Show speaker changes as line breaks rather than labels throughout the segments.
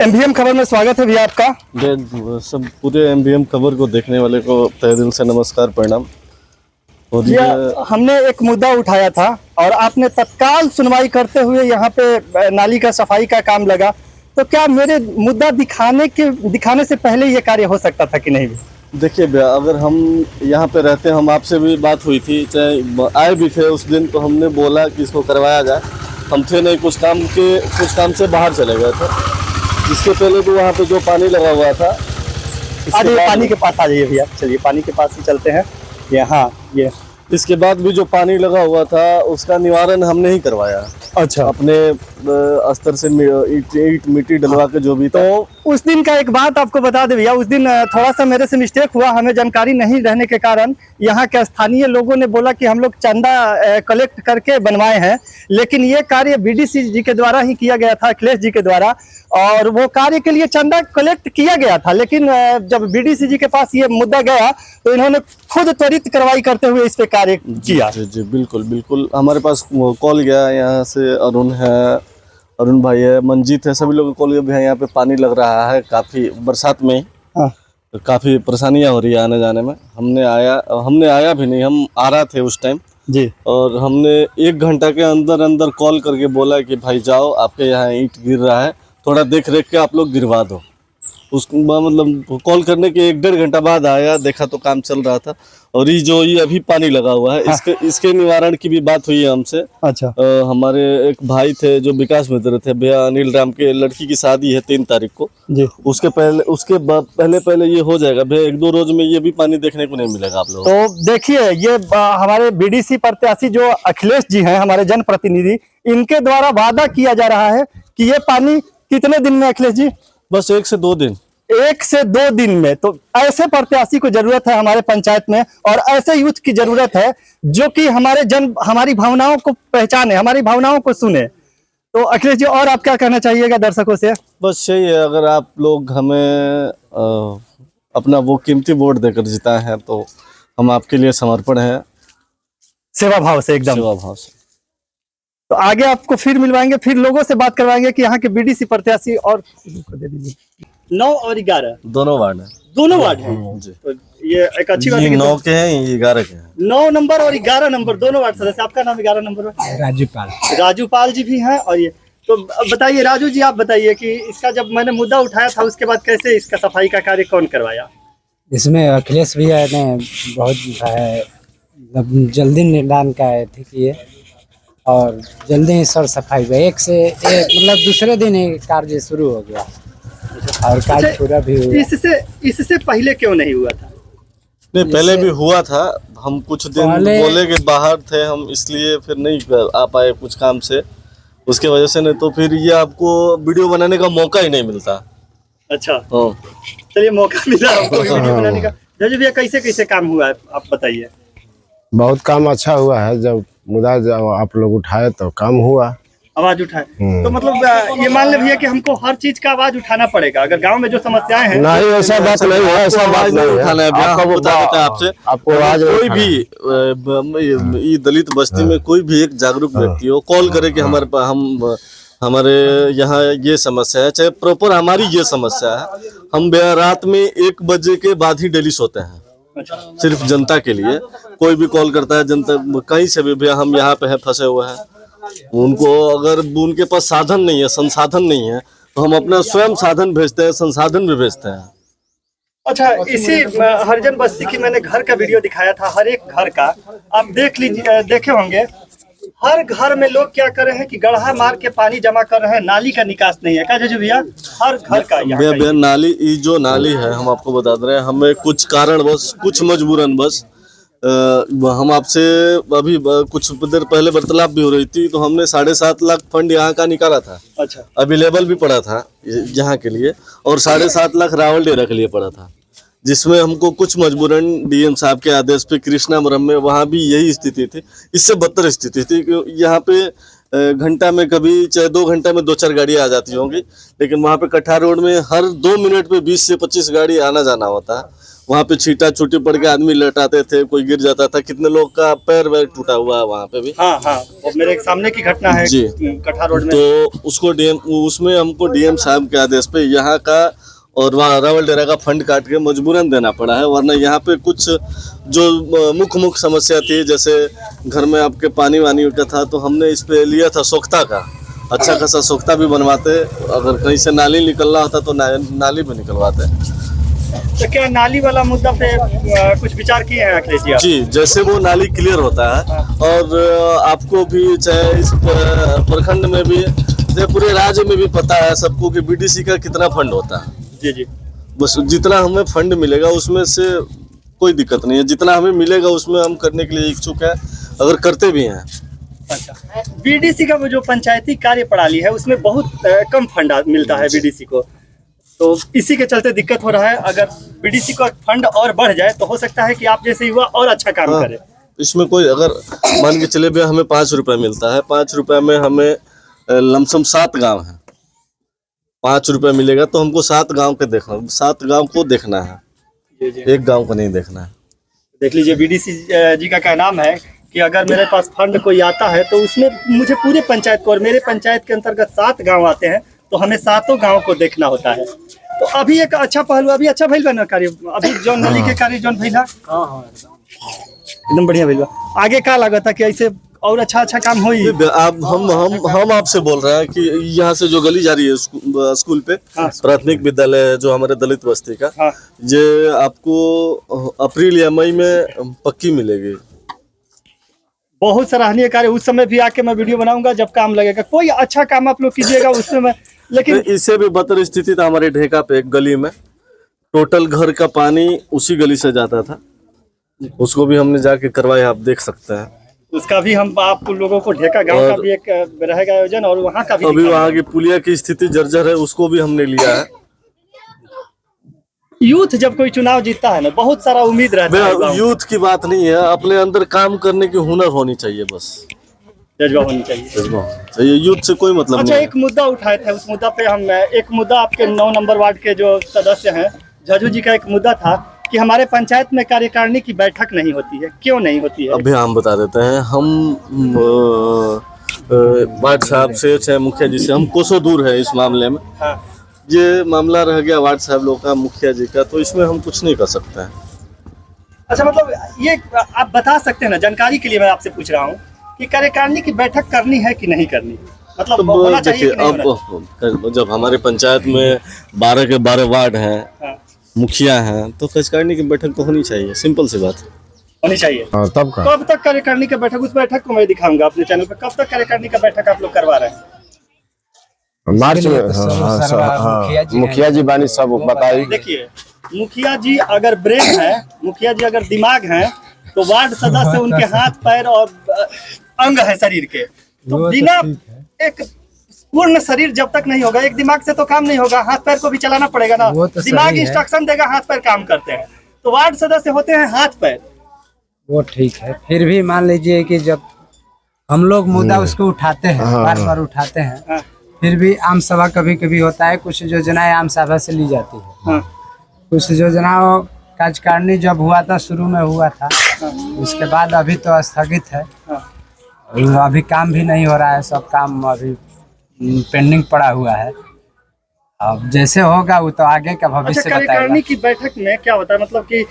MVM खबर में स्वागत है भैया आपका।
सब पूरे एमवीएम खबर को देखने वाले को तहे दिल से नमस्कार प्रणाम। और
हमने एक मुद्दा उठाया था और आपने तत्काल सुनवाई करते हुए यहाँ पे नाली का सफाई का काम लगा, तो क्या मेरे मुद्दा दिखाने से पहले ये कार्य हो सकता था कि नहीं?
देखिए भैया, अगर हम यहाँ पे रहते, हम आपसे भी बात हुई थी, चाहे आए भी थे उस दिन, तो हमने बोला कि इसको करवाया जाए। हम थे नहीं, कुछ काम से बाहर चले गए थे। इसके पहले भी वहाँ पे जो पानी लगा हुआ था,
पानी के पास आ जाइए भैया, चलिए पानी के पास ही चलते हैं। यहाँ ये
इसके बाद भी जो पानी लगा हुआ था उसका निवारण हमने ही करवाया।
अच्छा,
अपने अस्तर से ईट मिट्टी डलवा के जो भी था।
तो उस दिन का एक बात आपको बता दे भैया, उस दिन थोड़ा सा मेरे से मिस्टेक हुआ। हमें जानकारी नहीं रहने के कारण यहाँ के स्थानीय लोगों ने बोला कि हम लोग चंदा कलेक्ट करके बनवाए हैं, लेकिन ये कार्य बीडीसी जी के द्वारा ही किया गया था, अखिलेश जी के द्वारा। और वो कार्य के लिए चंदा कलेक्ट किया गया था, लेकिन जब बीडीसी जी के पास ये मुद्दा गया तो इन्होंने खुद त्वरित कार्रवाई करते हुए इस पे कार्य किया।
जी बिल्कुल बिल्कुल। हमारे पास कॉल गया, यहाँ से अरुण भाई है, मंजीत है, सभी लोगों को कॉल गया, यहाँ पे पानी लग रहा है काफ़ी बरसात में।
हाँ,
तो काफ़ी परेशानियाँ हो रही है आने जाने में। हमने आया भी नहीं, हम आ रहा थे उस टाइम
जी।
और हमने 1 घंटा के अंदर कॉल करके बोला कि भाई जाओ, आपके यहाँ ईंट गिर रहा है, थोड़ा देख रेख के आप लोग गिरवा दो। उसको मतलब कॉल करने के 1-1.5 घंटा बाद आया, देखा तो काम चल रहा था। और ये अभी पानी लगा हुआ है। हाँ। इसके निवारण की भी बात हुई है हमसे।
अच्छा।
हमारे एक भाई थे जो विकास मित्र थे, भैया अनिल राम के लड़की की शादी है 3 तारीख को जी। उसके पहले ये हो जाएगा भैया। 1-2 रोज में ये भी पानी देखने को नहीं मिलेगा आप लोग।
तो देखिए, ये हमारे बीडीसी प्रत्याशी जो अखिलेश जी हैं, हमारे जनप्रतिनिधि, इनके द्वारा वादा किया जा रहा है कि ये पानी कितने दिन में अखिलेश जी?
बस 1 से 2 दिन।
1 से 2 दिन में। तो ऐसे प्रत्याशी को जरूरत है हमारे पंचायत में, और ऐसे यूथ की जरूरत है जो कि हमारी भावनाओं को पहचाने, हमारी भावनाओं को सुने। तो अखिलेश जी, और आप क्या कहना चाहिएगा दर्शकों से?
बस यही है, अगर आप लोग हमें अपना वो कीमती वोट देकर जिताए हैं तो हम आपके लिए समर्पण है, सेवा भाव से, एकदम सेवा भाव से।
तो आगे आपको फिर मिलवाएंगे, फिर लोगों से बात करवाएंगे कि यहाँ के बीडीसी प्रत्याशी। और 9 और 11
दोनों वार्ड है।
दोनों वार्ड है जी। तो ये एक अच्छी बात है।
9 के हैं, ये 11 के हैं।
9 नंबर और 11 नंबर दोनों वार्ड सदस्य। आपका नाम 11 नंबर? राजू पाल जी भी हैं। और ये तो बताइए राजू जी, आप बताइए कि इसका जब मैंने मुद्दा उठाया था उसके बाद कैसे इसका सफाई का कार्य कौन करवाया?
इसमें अखिलेश भैया ने बहुत जल्दी निर्धारण का थी किए और जल्दी ही सर सफाई हुआ। एक मतलब दूसरे दिन ही कार्य शुरू हो गया और कार्य पूरा भी हुआ।
इससे पहले क्यों नहीं हुआ था?
नहीं, पहले भी हुआ था। हम कुछ दिन बोले कि बाहर थे हम, इसलिए फिर नहीं आ पाए कुछ काम से, उसके वजह से। नहीं तो फिर ये आपको वीडियो बनाने का मौका ही नहीं मिलता। अच्छा, चलिए मौका मिला आपको वीडियो बनाने का। राजू भैया, कैसे कैसे काम हुआ है आप बताइए?
बहुत काम अच्छा हुआ है। जब मुद्दा आप लोग उठाए तो काम हुआ,
आवाज उठाए। तो मतलब ये मान ले भैया कि हमको हर चीज का आवाज उठाना पड़ेगा अगर गांव में जो समस्याएं हैं।
नहीं, ऐसा बात नहीं है, ऐसा बात नहीं
उठाना है। आपको आवाज कोई भी दलित बस्ती में कोई भी एक जागरूक व्यक्ति हो, कॉल करे कि हमारे यहाँ ये समस्या है, चाहे प्रॉपर हमारी ये समस्या है। हम रात में 1 बजे के बाद ही डेली सोते हैं। अच्छा। सिर्फ जनता के लिए कोई भी कॉल करता है, जनता कहीं से भी, भैया हम यहाँ पे है, फंसे हुए हैं, उनको अगर उनके पास साधन नहीं है, संसाधन नहीं है, तो हम अपना स्वयं साधन भेजते हैं, संसाधन भी भेजते हैं।
अच्छा, इसी हरिजन बस्ती की मैंने घर का वीडियो दिखाया था, हर एक घर का आप देखे होंगे। हर घर में लोग क्या कर रहे हैं कि गड्ढा मार के पानी जमा कर रहे हैं, नाली का निकास नहीं है। क्या जजू भैया, हर घर का
भैया नाली, जो नाली है, हम आपको बता दे रहे हैं, हमें कुछ कारणवश, कुछ मजबूरन बस हम आपसे अभी कुछ देर पहले वार्तालाप भी हो रही थी, तो हमने 7.5 लाख फंड यहाँ का निकाला था। अच्छा। अवेलेबल भी पड़ा था यहाँ के लिए, और 7.5 लाख रावल डेरा के लिए पड़ा था, जिसमें हमको कुछ मजबूरन डीएम साहब के आदेश पे कृष्णावरम में वहाँ भी यही स्थिति थी, इससे बदतर स्थिति थी। यहाँ पे घंटा में कभी, चाहे 2 घंटा में 2-4 गाड़ी आ जाती होंगी, लेकिन वहाँ पे कठार रोड में हर 2 मिनट में 20 से 25 गाड़ी आना जाना होता है। वहाँ पे छींटा छूटी पड़ के आदमी लटाते थे, कोई गिर जाता था, कितने लोग का पैर वैर टूटा हुआ है वहाँ पे भी।
हाँ हाँ, वो मेरे सामने की घटना है
जी।
कठा रोड में।
तो उसको उसमें हमको डीएम साहब के आदेश पे यहाँ का और वहाँ रावल डेरा का फंड काट के मजबूरन देना पड़ा है, वरना यहाँ पे कुछ जो मुख्य समस्या थी, जैसे घर में आपके पानी वानी का था, तो हमने इस पे लिया था सोख्ता का, अच्छा खासा सोख्ता भी बनवाते, अगर कहीं से नाली निकलना होता तो नाली भी निकलवाते।
तो क्या नाली वाला मुद्दा पे कुछ विचार किए हैं अखिलेश जी आप?
जी, जैसे वो नाली क्लियर होता है और आपको भी चाहे इस प्रखंड में भी, पूरे राज्य में भी पता है सबको कि बीडीसी का कितना फंड होता है।
जी जी,
बस जितना हमें फंड मिलेगा उसमें से कोई दिक्कत नहीं है, जितना हमें मिलेगा उसमें हम करने के लिए इच्छुक है, अगर करते भी हैं।
अच्छा, बीडीसी का वो जो पंचायती कार्य प्रणाली है उसमें बहुत कम फंड मिलता है बीडीसी को, तो इसी के चलते दिक्कत हो रहा है। अगर बीडीसी का फंड और बढ़ जाए तो हो सकता है कि आप जैसे युवा और अच्छा काम करें।
इसमें कोई अगर मान के चले भी हमें 5 रुपए मिलता है, 5 रुपए में हमें लमसम 7 गांव है, 5 रुपए मिलेगा तो हमको 7 गांव के देखना, 7 गांव को देखना है,
जी जी,
एक गांव को नहीं देखना है।
देख लीजिए बीडीसी जी का क्या नाम है कि अगर मेरे पास फंड कोई आता है तो उसमें मुझे पूरे पंचायत को, और मेरे पंचायत के अंतर्गत 7 गांव आते हैं तो हमें 7 गांव को देखना होता है। तो अभी एक अच्छा पहलू, अभी अच्छा भइल बा ना कार्य, अभी जो नली के कार्य जो भइला एकदम बढ़िया भइल बा। आगे का लगा था कि ऐसे और अच्छा काम होई?
आप हम आपसे बोल रहे हैं कि यहाँ से जो गली जा रही है स्कूल पे, प्राथमिक विद्यालय जो हमारे दलित बस्ती का,
हाँ।
ये आपको अप्रैल या मई में पक्की मिलेगी।
बहुत सराहनीय कार्य, उस समय भी आके मैं वीडियो बनाऊंगा जब काम लगेगा। कोई अच्छा काम आप लोग कीजिएगा उसमें मैं, लेकिन
इससे भी बदतर स्थिति था हमारे ढेका पे, एक गली में टोटल घर का पानी उसी गली से जाता था, उसको भी हमने जाके करवाया, आप देख सकते हैं।
उसका भी हम आप लोगों को ढेका गांव का भी एक रहेगा आयोजन, और वहाँ का भी
अभी वहाँ की पुलिया की स्थिति जर्जर है, उसको भी हमने लिया है।
यूथ जब कोई चुनाव जीतता है ना, बहुत सारा उम्मीद रहता है।
यूथ की बात नहीं है, अपने अंदर काम करने की हुनर होनी चाहिए, बस
जज्बा होनी चाहिए,
जज्बा चाहिए, यूथ से कोई मतलब
अच्छा,
नहीं।
एक मुद्दा उठाए थे, उस मुद्दा पे हम, एक मुद्दा आपके 9 नंबर वार्ड के जो सदस्य हैं झज्जू जी का एक मुद्दा था कि हमारे पंचायत में कार्यकारिणी की बैठक नहीं होती है, क्यों नहीं होती है?
अभी हम बता देते हैं, हम वार्ड साहब से चाहे मुखिया जी से हम कोसों दूर है इस मामले में।
हाँ।
ये मामला रह गया वार्ड साहब लोग का, मुखिया जी का, तो इसमें हम कुछ नहीं कर सकते हैं।
अच्छा, मतलब ये आप बता सकते हैं ना, जानकारी के लिए मैं आपसे पूछ रहा हूँ कि कार्यकारिणी की बैठक करनी है कि नहीं करनी, मतलब
तो
होना चाहिए
देखिए,
कि नहीं होना?
अब जब हमारे पंचायत में 12 के 12 वार्ड हैं,
हाँ,
मुखिया हैं, तो कार्यकारिणी की बैठक तो होनी चाहिए, सिंपल सी बात
होनी चाहिए।
तब का
कब तक कार्यकारिणी का बैठक, उस बैठक को मैं दिखाऊंगा अपने चैनल पर, कब तक कार्यकारिणी का बैठक आप लोग करवा रहे हैं?
मार्च में। मुखिया जी बानी सब बताइए।
देखिए, मुखिया जी अगर ब्रेन है, मुखिया जी अगर दिमाग है, तो वार्ड सदस्य उनके हाथ पैर और अंग है शरीर के, तो बिना एक पूर्ण शरीर जब तक नहीं होगा, एक दिमाग से तो काम नहीं होगा, हाथ पैर को भी चलाना पड़ेगा ना। दिमाग इंस्ट्रक्शन देगा, हाथ पैर काम करते हैं, तो वार्ड सदस्य होते हैं हाथ पैर।
वो ठीक है, फिर भी मान लीजिए कि जब हम लोग मुद्दा उसको उठाते हैं, बार बार उठाते हैं, फिर भी आम सभा कभी कभी होता है, कुछ योजनाएं आम सभा से ली जाती है। कुछ योजनाओं कार्यकारिणी जब हुआ था, शुरू में हुआ था, उसके बाद अभी तो स्थगित है, अभी काम भी नहीं हो रहा है, सब काम अभी पेंडिंग पड़ा हुआ है। अब जैसे होगा वो तो आगे का भविष्य बताएगा।
कार्यकारिणी की बैठक में क्या होता है, मतलब कि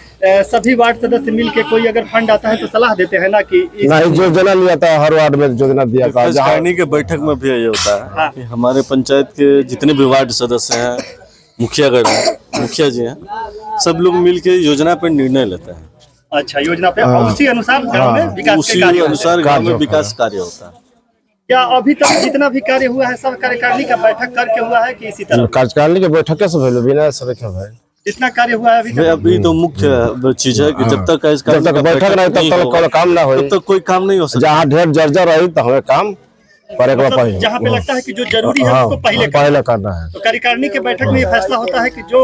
सभी वार्ड सदस्य मिलके कोई अगर फंड आता है तो सलाह देते हैं ना कि
नहीं, योजना लिया था हर वार्ड में, योजना दिया था।
कार्यकारिणी के बैठक में भी ये होता है कि हमारे पंचायत के जितने भी वार्ड सदस्य हैं, मुखियागढ़ हैं, मुखिया जी हैं, सब लोग मिलके योजना पर निर्णय लेते हैं।
अच्छा, योजना पे उसी अनुसार गांव में विकास के कार्य,
उसी अनुसार गांव में विकास कार्य होता है।
क्या अभी तक जितना भी कार्य हुआ है सब कार्यकारिणी का बैठक करके हुआ है कि इसी तरह?
कार्यकारिणी के बैठक कैसे भइल बिना सब के भाई?
जितना कार्य हुआ है अभी तक,
अभी तो मुख्य चीज है कि जब तक
जब तक बैठक नहीं तब तक काम ना हो,
तब तक कोई काम नहीं हो सकता।
जहाँ ढेर जर्जर रही तो हमें काम
मतलब जहाँ पे लगता है कि जो जरूरी है उसको
पहले करना है।
तो कार्यकारिणी के बैठक में ये फैसला होता है कि जो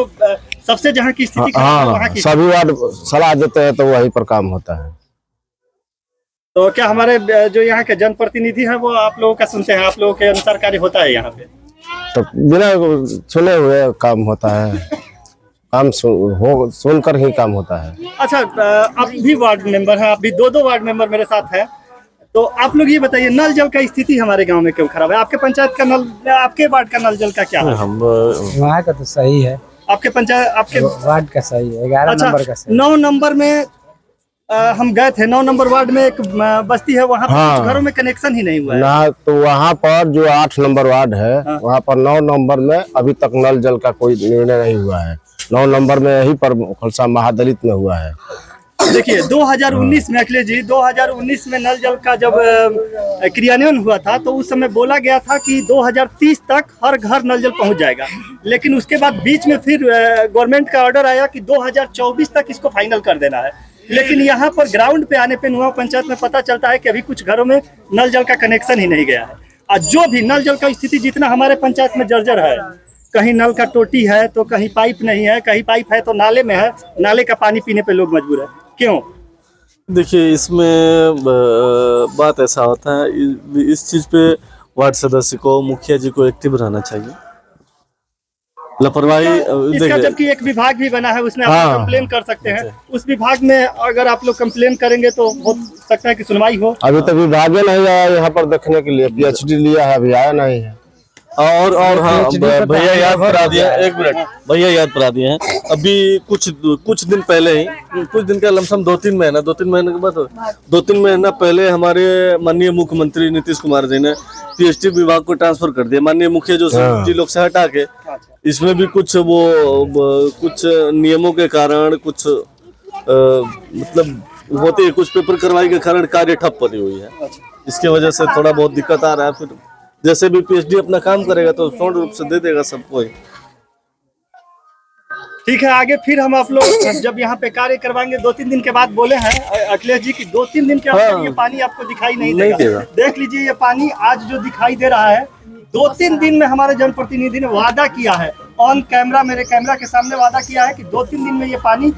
सबसे जहाँ की स्थिति खराब है वहाँ की,
सभी वार्ड सलाह देते हैं तो वहीं पर काम होता है।
तो क्या हमारे जो यहाँ के जनप्रतिनिधि हैं वो आप लोगों का सुनते हैं, आप लोगों के अनुसार कार्य होता है यहाँ पे?
तो बिना सुने हुए काम होता है, काम सुनकर ही काम होता है।
अच्छा, आप भी वार्ड मेंबर हैं, आप भी दो वार्ड मेंबर मेरे साथ हैं, तो आप लोग ये बताइए नल जल का स्थिति हमारे गांव में क्यों खराब है? आपके पंचायत का नल, आपके वार्ड का नल जल का क्या है?
हम
वहाँ का तो सही है,
आपके पंचायत, आपके
वार्ड का सही है, 11
अच्छा,
नंबर का सही।
9 नंबर में हम गए थे, 9 नंबर वार्ड में एक बस्ती है, वहाँ पर
हाँ।
कुछ घरों में कनेक्शन ही नहीं हुआ है।
ना तो वहाँ पर जो 8 नंबर वार्ड है, वहाँ पर 9 नंबर में अभी तक नल जल का कोई निर्णय नहीं हुआ है। 9 नंबर में यही पर खलसा महादलित में हुआ है।
देखिए 2019 में अखिलेश जी, 2019 में नल जल का जब क्रियान्वयन हुआ था तो उस समय बोला गया था कि 2030 तक हर घर नल जल पहुंच जाएगा, लेकिन उसके बाद बीच में फिर गवर्नमेंट का ऑर्डर आया कि 2024 तक इसको फाइनल कर देना है। लेकिन यहाँ पर ग्राउंड पे आने पे नुआ पंचायत में पता चलता है कि अभी कुछ घरों में नल जल का कनेक्शन ही नहीं गया है। और जो भी नल जल का स्थिति जितना हमारे पंचायत में जर्जर है, कहीं नल का टोटी है तो कहीं पाइप नहीं है, कहीं पाइप है तो नाले में है, नाले का पानी पीने पे लोग मजबूर है। क्यों?
देखिए इसमें बात ऐसा होता है, इस चीज पे वार्ड सदस्य को, मुखिया जी को एक्टिव रहना चाहिए। लापरवाही
इसका जबकि एक विभाग भी बना है, उसमें आप कंप्लेन कर सकते हैं। उस विभाग में अगर आप लोग कंप्लेन करेंगे तो हो सकता है कि सुनवाई हो।
अभी तक विभाग नहीं आया यहाँ पर देखने के लिए, PhD लिया है, अभी आया नहीं है।
और हाँ भैया याद करा दिया, एक मिनट भैया याद करा दिए हैं। अभी कुछ दिन पहले ही, कुछ दिन का लमसम 2-3 महीना, 2-3 महीने के बाद 2-3 महीना पहले हमारे माननीय मुख्यमंत्री नीतीश कुमार जी ने PhD विभाग को ट्रांसफर कर दिया। माननीय मुखिया जो जी लोग से हटा के, इसमें भी कुछ कुछ नियमों के कारण, कुछ मतलब होते ही कुछ पेपर करवाई के कारण कार्य ठप पड़ी हुई है। इसके वजह से थोड़ा बहुत दिक्कत आ रहा है। फिर जैसे भी PhD अपना काम करेगा तो पूर्ण रूप से दे देगा सबको।
ठीक है, आगे फिर हम आप लोग जब यहाँ पे कार्य करवाएंगे, 2-3 दिन के बाद बोले हैं अखिलेश जी की 2-3 दिन के बाद ये पानी आपको दिखाई नहीं देगा। देख लीजिए ये पानी आज जो दिखाई दे रहा है, 2-3 दिन में हमारे जनप्रतिनिधि ने वादा किया है, ऑन कैमरा, मेरे कैमरा के सामने वादा किया है कि 2-3 दिन में ये पानी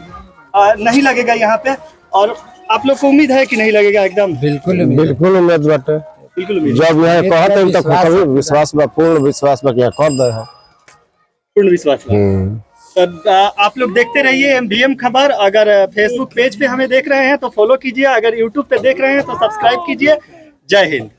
नहीं लगेगा यहाँ पे। और आप लोग को उम्मीद है कि नहीं लगेगा? एकदम
बिल्कुल
उम्मीद बाटे,
बिल्कुल उम्मीद।
जब यह कहते हैं तो विश्वास बा, पूर्ण विश्वास बा क्या कर दे है,
पूर्ण विश्वास। आप लोग देखते रहिए MBM खबर। अगर फेसबुक पेज पे हमें देख रहे हैं तो फॉलो कीजिए, अगर यूट्यूब पे देख रहे हैं तो सब्सक्राइब कीजिए। जय हिंद।